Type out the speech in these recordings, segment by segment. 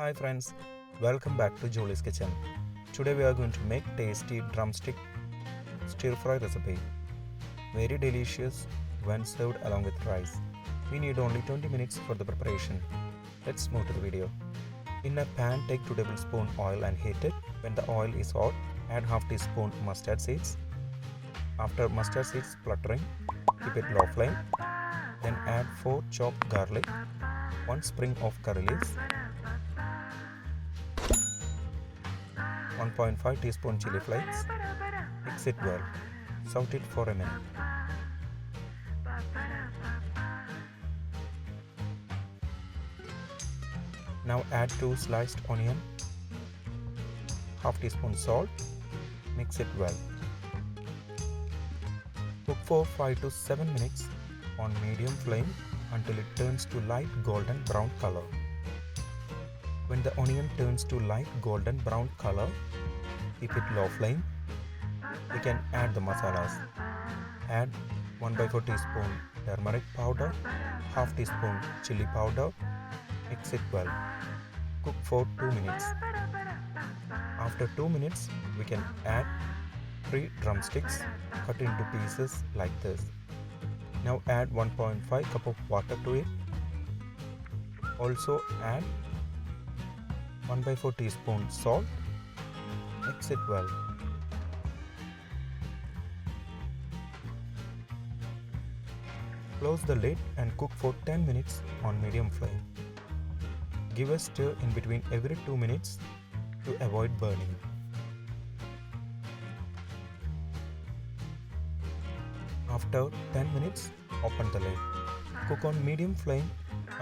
Hi friends, welcome back to Jolys kitchen. Today we are going to make tasty drumstick stir fry recipe. Very delicious when served along with rice. We need only 20 minutes for the preparation. Let's move to the video. In a pan, take 2 tablespoons oil and heat it. When the oil is hot, add half teaspoon mustard seeds. After mustard seeds spluttering, keep it low flame. Then add 4 chopped garlic, 1 sprig of curry leaves, 1.5 teaspoon chilli flakes. Mix it well. Saute it for a minute. Now add 2 sliced onion, half teaspoon salt. Mix it well. Cook for 5 to 7 minutes on medium flame until it turns to light golden brown color. When the onion turns to light golden brown color, keep it low flame. We can add the masalas. Add 1/4 teaspoon turmeric powder, half teaspoon chili powder. Mix it well. Cook for 2 minutes. After 2 minutes, we can add 3 drumsticks cut into pieces like this. Now add 1.5 cup of water to it. Also add 1/4 teaspoon salt. Mix it well. Close the lid and cook for 10 minutes on medium flame. Give a stir in between every 2 minutes to avoid burning. After 10 minutes, open the lid. Cook on medium flame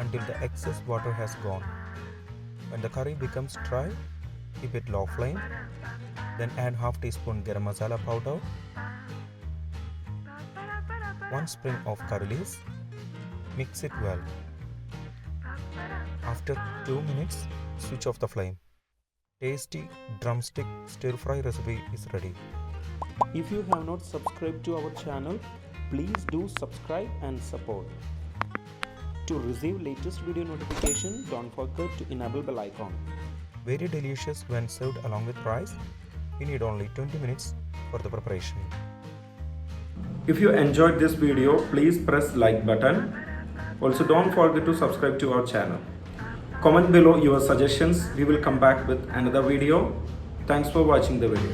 until the excess water has gone. When the curry becomes dry, keep it low flame. Then add half teaspoon garam masala powder, 1 sprig of curry leaves. Mix it well. After 2 minutes, switch off the flame. Tasty drumstick stir fry recipe is ready. If you have not subscribed to our channel, please do subscribe and support. To receive latest video notification, don't forget to enable bell icon. Very delicious when served along with rice. You need only 20 minutes for the preparation. If you enjoyed this video, please press like button. Also don't forget to subscribe to our channel. Comment below your suggestions. We will come back with another video. Thanks for watching the video.